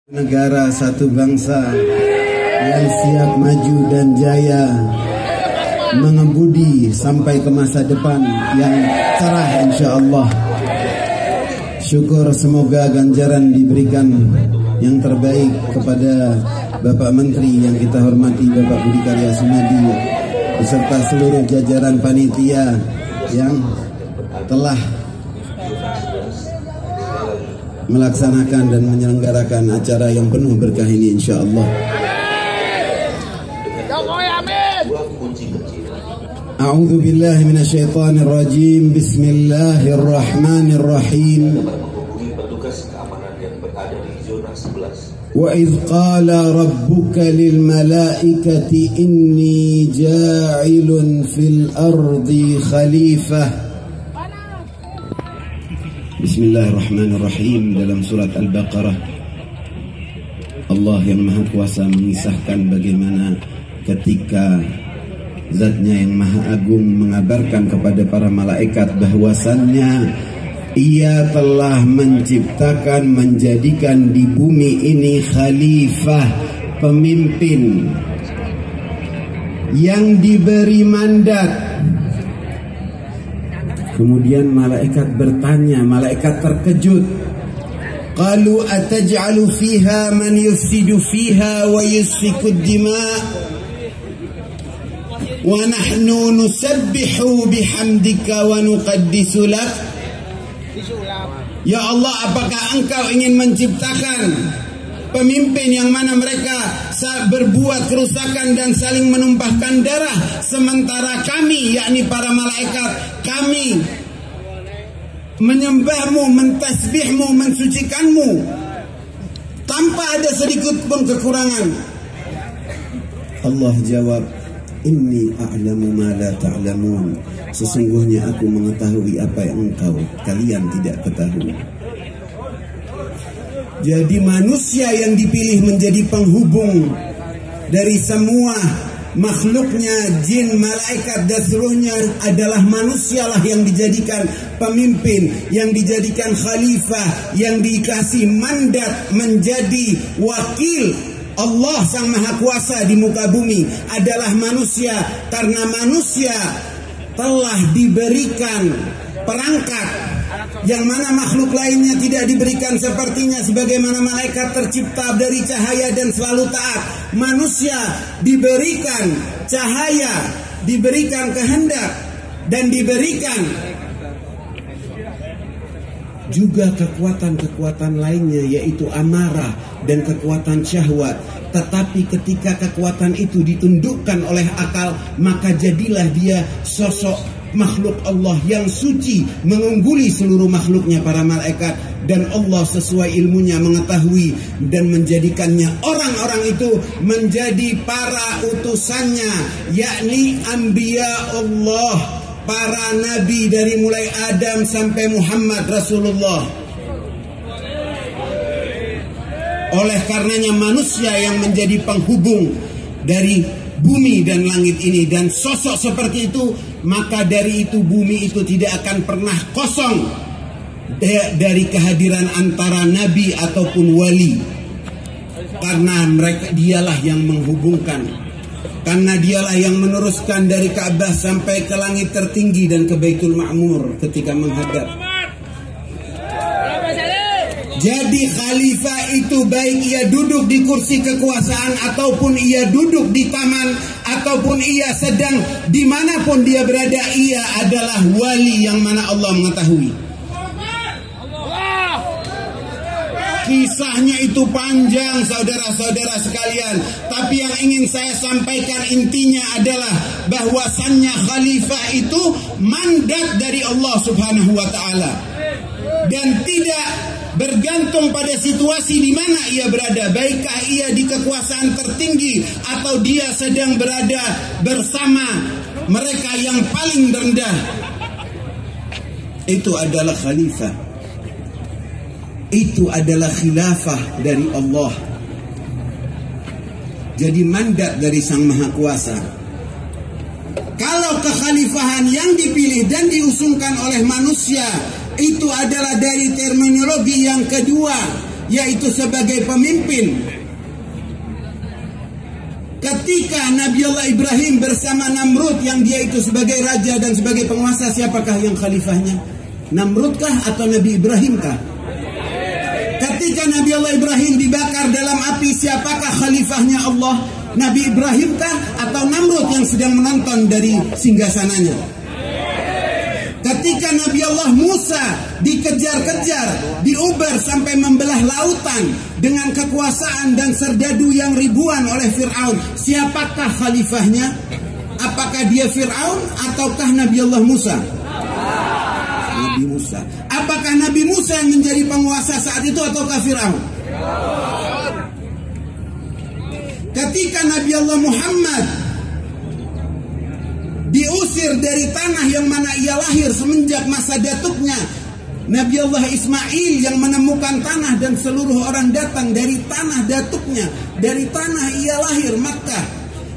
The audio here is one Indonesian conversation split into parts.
Negara satu bangsa yang siap maju dan jaya, mengemudi sampai ke masa depan yang cerah insya-Allah. Syukur semoga ganjaran diberikan yang terbaik kepada Bapak Menteri yang kita hormati, Bapak Budi Karya Sumadi, beserta seluruh jajaran panitia yang telah melaksanakan dan menyelenggarakan acara yang penuh berkah ini insyaallah. A'udzu billahi minasyaitonir rajim. Bismillahirrahmanirrahim. Wa idz qala rabbuka lil malaikati inni ja'ilun fil ardi khalifah. Bismillahirrahmanirrahim. Dalam surat Al-Baqarah, Allah yang Maha Kuasa mengisahkan bagaimana ketika Zatnya yang Maha Agung mengabarkan kepada para malaikat bahwasannya Ia telah menciptakan, menjadikan di bumi ini khalifah, pemimpin yang diberi mandat. Kemudian malaikat bertanya, malaikat terkejut. Qalu ataj'alu fiha man yufsidu fiha wa yusfiku ad-dima' wa nahnu nusabbihu bihamdika wa nuqaddisu lak. Ya Allah, apakah Engkau ingin menciptakan pemimpin yang mana mereka berbuat kerusakan dan saling menumpahkan darah, sementara kami, yakni para malaikat, kami menyembahmu, mentasbihmu, mensucikanmu tanpa ada sedikit pun kekurangan. Allah jawab, inni a'lamu ma la ta'lamun. Sesungguhnya aku mengetahui apa yang kalian tidak ketahui. Jadi manusia yang dipilih menjadi penghubung dari semua makhluknya, jin, malaikat dan seluruhnya adalah manusialah yang dijadikan pemimpin, yang dijadikan khalifah, yang dikasih mandat menjadi wakil Allah Sang Maha Kuasa di muka bumi adalah manusia, karena manusia telah diberikan perangkat yang mana makhluk lainnya tidak diberikan sepertinya. Sebagaimana malaikat tercipta dari cahaya dan selalu taat, manusia diberikan cahaya, diberikan kehendak, dan diberikan juga kekuatan-kekuatan lainnya, yaitu amarah dan kekuatan syahwat. Tetapi ketika kekuatan itu ditundukkan oleh akal, maka jadilah dia sosok makhluk Allah yang suci, mengungguli seluruh makhluknya para malaikat. Dan Allah sesuai ilmunya mengetahui dan menjadikannya orang-orang itu menjadi para utusannya, yakni anbiya Allah, para nabi dari mulai Adam sampai Muhammad Rasulullah. Oleh karenanya manusia yang menjadi penghubung dari bumi dan langit ini, dan sosok seperti itu, maka dari itu bumi itu tidak akan pernah kosong dari kehadiran antara nabi ataupun wali, karena mereka dialah yang menghubungkan, karena dialah yang meneruskan dari Ka'bah sampai ke langit tertinggi dan ke Baitul Ma'mur ketika menghadap. Jadi khalifah itu baik ia duduk di kursi kekuasaan, ataupun ia duduk di taman, ataupun ia sedang dimanapun dia berada, ia adalah wali yang mana Allah mengetahui. Kisahnya itu panjang saudara-saudara sekalian, tapi yang ingin saya sampaikan intinya adalah bahwasannya khalifah itu mandat dari Allah Subhanahu wa taala, dan tidak bergantung pada situasi di mana ia berada, baikkah ia di kekuasaan tertinggi atau dia sedang berada bersama mereka yang paling rendah. Itu adalah khalifah, itu adalah khilafah dari Allah. Jadi mandat dari Sang Maha Kuasa. Kalau kekhalifahan yang dipilih dan diusungkan oleh manusia itu adalah dari terminologi yang kedua, yaitu sebagai pemimpin. Ketika Nabi Allah Ibrahim bersama Namrud yang dia itu sebagai raja dan sebagai penguasa, siapakah yang khalifahnya? Namrudkah atau Nabi Ibrahimkah? Ketika Nabi Allah Ibrahim dibakar dalam api, siapakah khalifahnya Allah? Nabi Ibrahimkah atau Namrud yang sedang menonton dari singgasananya? Ketika Nabi Allah Musa dikejar-kejar, diuber sampai membelah lautan dengan kekuasaan dan serdadu yang ribuan oleh Fir'aun, siapakah khalifahnya? Apakah dia Fir'aun ataukah Nabi Allah Musa? Nabi Musa. Apakah Nabi Musa yang menjadi penguasa saat itu ataukah Fir'aun? Ketika Nabi Allah Muhammad diusir dari tanah yang mana ia lahir semenjak masa datuknya, Nabi Allah Ismail yang menemukan tanah dan seluruh orang datang dari tanah datuknya, dari tanah ia lahir, Makkah,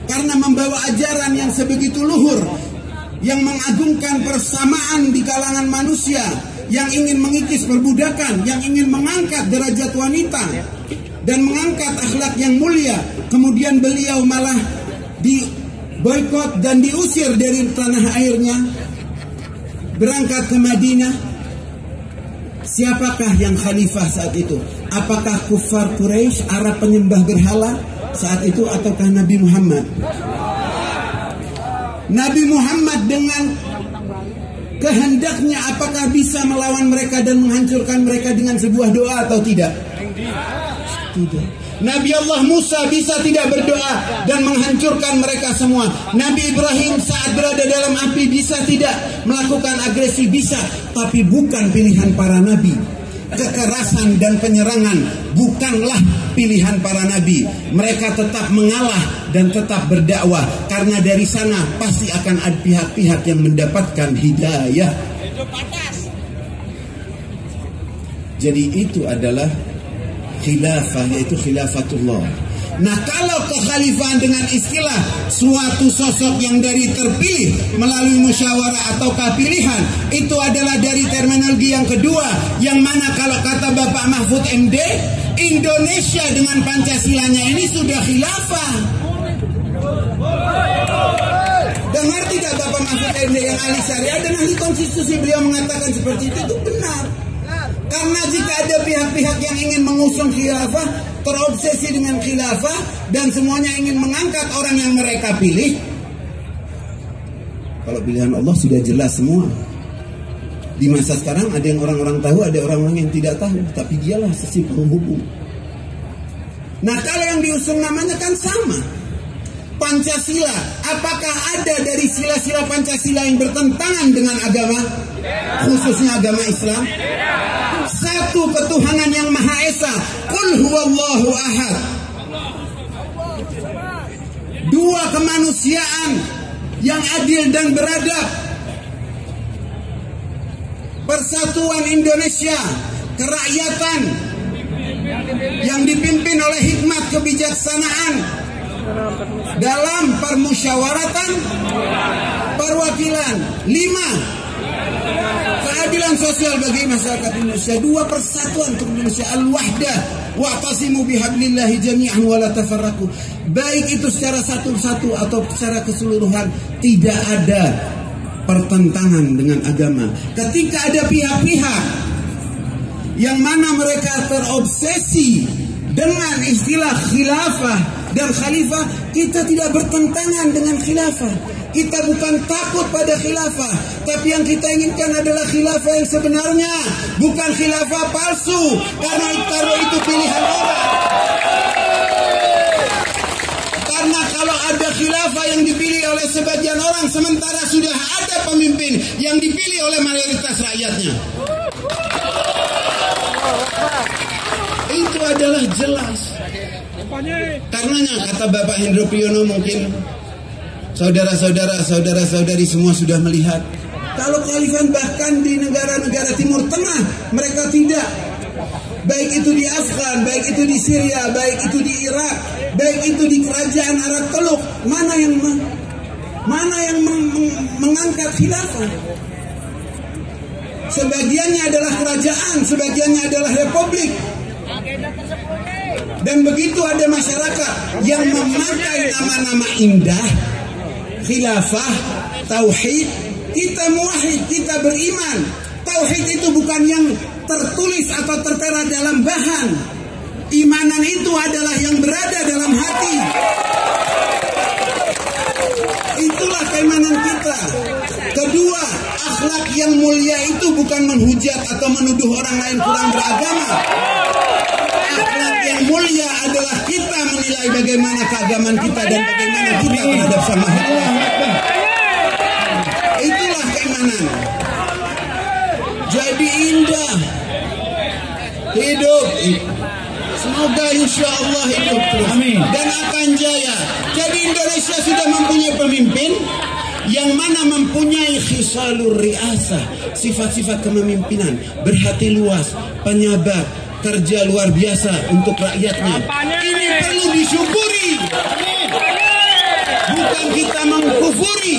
karena membawa ajaran yang sebegitu luhur, yang mengagungkan persamaan di kalangan manusia, yang ingin mengikis perbudakan, yang ingin mengangkat derajat wanita dan mengangkat akhlak yang mulia. Kemudian beliau malah boykot dan diusir dari tanah airnya, berangkat ke Madinah. Siapakah yang khalifah saat itu? Apakah kufar Quraisy, Arab penyembah berhala saat itu, ataukah Nabi Muhammad? Nabi Muhammad dengan kehendaknya apakah bisa melawan mereka dan menghancurkan mereka dengan sebuah doa atau tidak? Tidak. Nabi Allah Musa bisa tidak berdoa dan menghancurkan mereka semua. Nabi Ibrahim saat berada dalam api bisa tidak melakukan agresi? Bisa, tapi bukan pilihan para nabi. Kekerasan dan penyerangan bukanlah pilihan para nabi. Mereka tetap mengalah dan tetap berdakwah, karena dari sana pasti akan ada pihak-pihak yang mendapatkan hidayah. Jadi itu adalah khilafah, yaitu khilafatullah. Nah, kalau kekhalifahan dengan istilah suatu sosok yang dari terpilih melalui musyawarah ataukah pilihan, itu adalah dari terminologi yang kedua, yang mana kalau kata Bapak Mahfud MD, Indonesia dengan Pancasilanya ini sudah khilafah. Dengar tidak Bapak Mahfud MD yang ahli syariah dan ahli konstitusi, beliau mengatakan seperti itu benar. Karena jika ada pihak-pihak yang ingin mengusung khilafah, terobsesi dengan khilafah, dan semuanya ingin mengangkat orang yang mereka pilih, kalau pilihan Allah sudah jelas semua. Di masa sekarang ada yang orang-orang tahu, ada orang-orang yang tidak tahu, tapi dialah sisi penghubung. Nah, kalau yang diusung namanya kan sama, Pancasila. Apakah ada dari sila-sila Pancasila yang bertentangan dengan agama, khususnya agama Islam? Satu ketuhanan yang Maha Esa, Qul huwallahu ahad. Dua kemanusiaan yang adil dan beradab. Persatuan Indonesia, kerakyatan yang dipimpin oleh hikmat kebijaksanaan dalam permusyawaratan perwakilan. 5, keadilan sosial bagi masyarakat Indonesia. 2, persatuan untuk Indonesia. Al-wahdah wa'tasimu bihablillahi jami'an wa la tafarraqu. Baik itu secara satu-satu atau secara keseluruhan, tidak ada pertentangan dengan agama. Ketika ada pihak-pihak yang mana mereka terobsesi dengan istilah khilafah dan khalifah, kita tidak bertentangan dengan khilafah. Kita bukan takut pada khilafah, tapi yang kita inginkan adalah khilafah yang sebenarnya, bukan khilafah palsu, karena itu pilihan orang. Karena kalau ada khilafah yang dipilih oleh sebagian orang, sementara sudah ada pemimpin yang dipilih oleh mayoritas rakyatnya, itu adalah jelas. Karenanya kata Bapak Hendro Priyono, mungkin saudara-saudari semua sudah melihat, kalau kekhalifahan bahkan di negara-negara Timur Tengah mereka tidak, baik itu di Afgan, baik itu di Syria, baik itu di Irak, baik itu di kerajaan Arab Teluk, mana yang mengangkat khilafah? Sebagiannya adalah kerajaan, sebagiannya adalah republik. Dan begitu ada masyarakat yang memakai nama-nama indah, khilafah, tauhid, kita muwahhid, kita beriman. Tauhid itu bukan yang tertulis atau tertera dalam bahan. Imanan itu adalah yang berada dalam hati. Itulah keimanan kita. Kedua, akhlak yang mulia itu bukan menghujat atau menuduh orang lain kurang beragama. Akhlak yang mulia adalah kita menilai bagaimana keagamaan kita dan bagaimana kita terhadap sama Allah. Itulah keimanan. Jadi indah hidup. Semoga insya Allah hidup terus. Amin. Dan akan jaya. Jadi Indonesia sudah mempunyai pemimpin yang mana mempunyai khisalur riasah, sifat-sifat kepemimpinan, berhati luas, penyabar, kerja luar biasa untuk rakyatnya. Ini perlu disyukuri, bukan kita mengkufuri.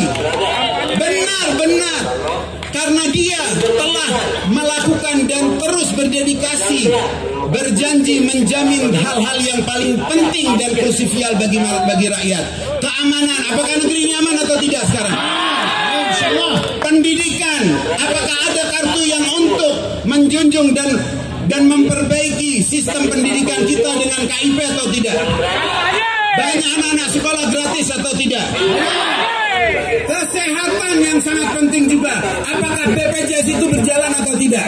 Benar-benar karena dia telah melakukan dan terus berdedikasi, berjanji menjamin hal-hal yang paling penting dan krusial bagi rakyat. Keamanan, apakah negeri ini aman atau tidak sekarang? Pendidikan, apakah ada kartu yang untuk menjunjung dan memperbaiki sistem pendidikan kita dengan KIP atau tidak? Banyak anak-anak sekolah gratis atau tidak? Kesehatan yang sangat penting juga. Apakah BPJS itu berjalan atau tidak?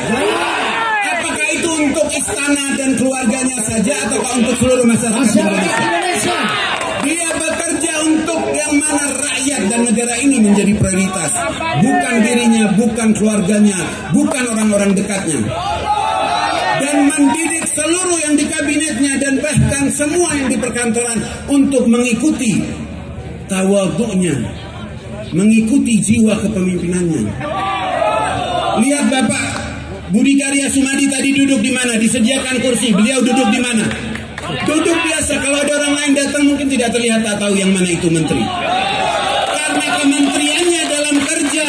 Apakah itu untuk istana dan keluarganya saja ataukah untuk seluruh masyarakat Indonesia? Dia bekerja untuk yang mana rakyat dan negara ini menjadi prioritas. Bukan dirinya, bukan keluarganya, bukan orang-orang dekatnya. Dan mendidik seluruh yang di kabinetnya dan bahkan semua yang di perkantoran untuk mengikuti tawadhu'nya, mengikuti jiwa kepemimpinannya. Lihat Bapak Budi Karya Sumadi tadi duduk di mana? Disediakan kursi, beliau duduk di mana? Duduk biasa. Kalau ada orang lain datang mungkin tidak terlihat, tak tahu yang mana itu menteri. Karena kementeriannya dalam kerja.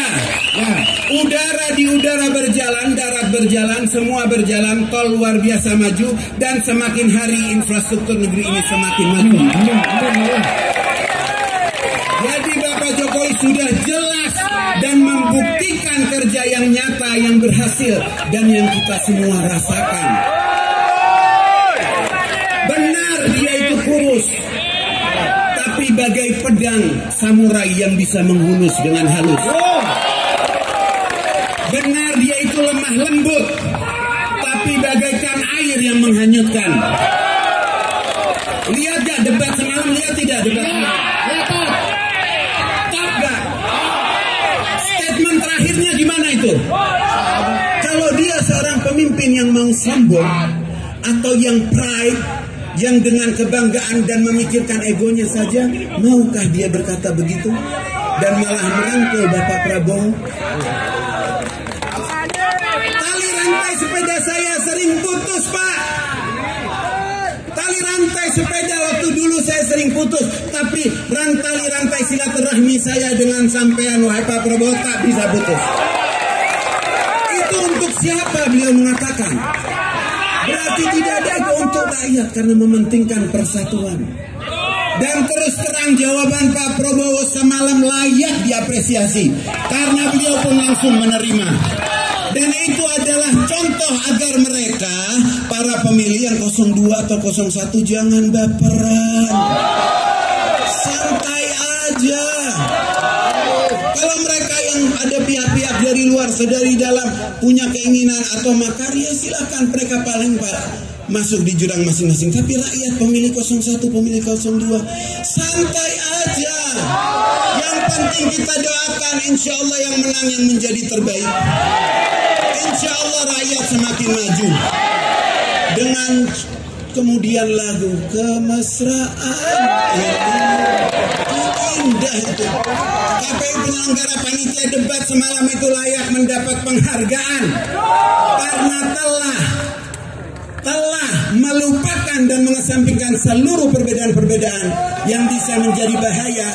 Nah, udara di udara berjalan, darat berjalan, semua berjalan, tol luar biasa maju, dan semakin hari infrastruktur negeri ini semakin maju. Jadi Bapak Jokowi sudah jelas dan membuktikan kerja yang nyata, yang berhasil, dan yang kita semua rasakan. Benar dia itu kurus, tapi bagai pedang samurai yang bisa menghunus dengan halus. Benar dia itu lemah lembut, tapi bagaikan air yang menghanyutkan. Lihat gak debat semalam? Lihat tidak debat semalam? Top gak? Statement terakhirnya gimana itu? Kalau dia seorang pemimpin yang mau sombong atau yang pride, yang dengan kebanggaan dan memikirkan egonya saja, maukah dia berkata begitu dan malah merangkul Bapak Prabowo? Tali rantai sepeda saya sering putus, Pak. Tali rantai sepeda waktu dulu saya sering putus, tapi tali rantai silaturahmi saya dengan sampean wahai Pak Prabowo tak bisa putus. Itu untuk siapa beliau mengatakan? Berarti tidak ada untuk rakyat karena mementingkan persatuan. Dan terus terang jawaban Pak Prabowo semalam layak diapresiasi karena beliau pun langsung menerima. Dan itu adalah contoh agar mereka, para pemilih yang 02 atau 01, jangan baperan. Santai aja. Kalau mereka yang ada pihak-pihak dari luar, dari dalam punya keinginan atau makar, ya silakan, mereka paling masuk di jurang masing-masing. Tapi rakyat, pemilih 01, pemilih 02, santai aja. Yang penting kita doakan, insya Allah yang menang yang menjadi terbaik. Insya Allah rakyat semakin maju. Dengan kemudian lagu kemesraan indah itu. KPU penyelenggara panitia debat semalam itu layak mendapat penghargaan karena telah melupakan dan mengesampingkan seluruh perbedaan-perbedaan yang bisa menjadi bahaya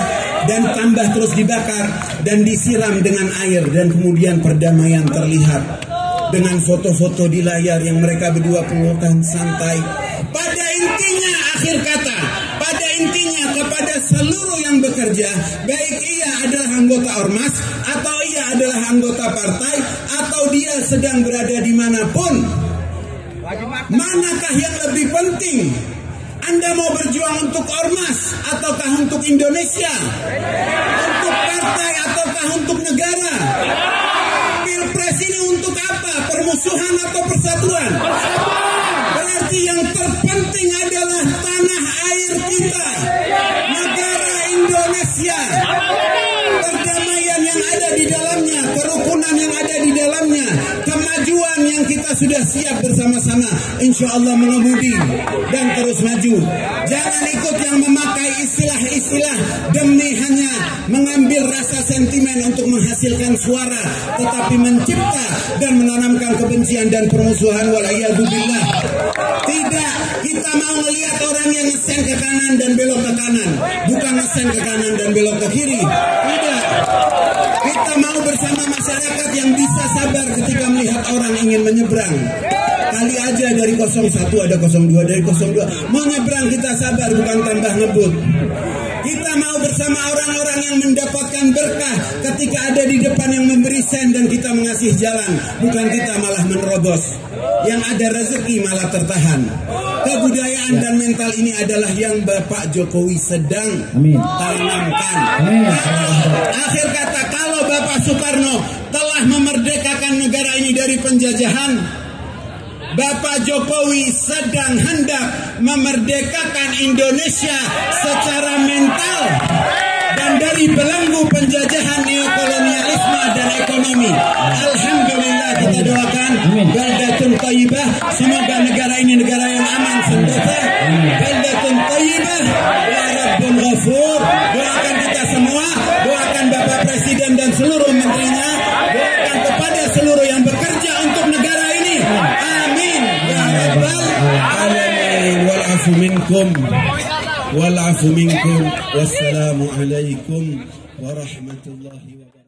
dan tambah terus dibakar dan disiram dengan air, dan kemudian perdamaian terlihat dengan foto-foto di layar yang mereka berdua pelukan santai. Pada intinya, akhir kata, pada intinya kepada seluruh yang bekerja, baik ia adalah anggota ormas, atau ia adalah anggota partai, atau dia sedang berada dimanapun, manakah yang lebih penting? Anda mau berjuang untuk ormas ataukah untuk Indonesia? Untuk partai ataukah untuk negara? Pilpres ini untuk apa? Permusuhan atau persatuan? Berarti yang terpenting adalah tanah air kita, negara Indonesia, perdamaian yang ada di dalamnya, kerukunan yang ada di dalamnya, kemajuan yang kita sudah siap bersama-sama insya Allah mengemudi dan terus maju. Jangan ikut yang memakai istilah-istilah demi hanya mengambil rasa sentimen untuk menghasilkan suara, tetapi mencipta dan menanamkan kebencian dan permusuhan. Wala'iyadzubillah. Tidak, kita mau melihat orang yang ngesen ke kanan dan belok ke kanan, bukan ngesen ke kanan dan belok ke kiri. Tidak, kita mau bersama masyarakat yang bisa sabar ketika melihat orang ingin menyeberang. Kali aja dari 01 ada 02, dari 02 mau nyebrang, kita sabar, bukan tambah ngebut. Kita mau bersama orang-orang yang mendapatkan berkah ketika ada di depan yang memberi sen dan kita mengasih jalan, bukan kita malah menerobos. Yang ada rezeki malah tertahan. Kebudayaan dan mental ini adalah yang Bapak Jokowi sedang tanamkan. Akhir kata, kalau Bapak Soekarno telah memerdekakan negara ini dari penjajahan, Bapak Jokowi sedang hendak memerdekakan Indonesia secara mental dan dari belenggu penjajahan neokolonialisme dan ekonomi. Alhamdulillah, kita doakan baldatun thayyibah, semoga negara ini negara yang aman sentosa. Baldatun thayyibah wa rabbun ghafur. Doakan kita semua, doakan Bapak Presiden dan seluruh menterinya, doakan kepada seluruh yang bekerja untuk negara ini. Amin ya rabbal alamin. Wal afu minkum wal afu minkum. Wassalamu alaikum warahmatullahi wabarakatuh.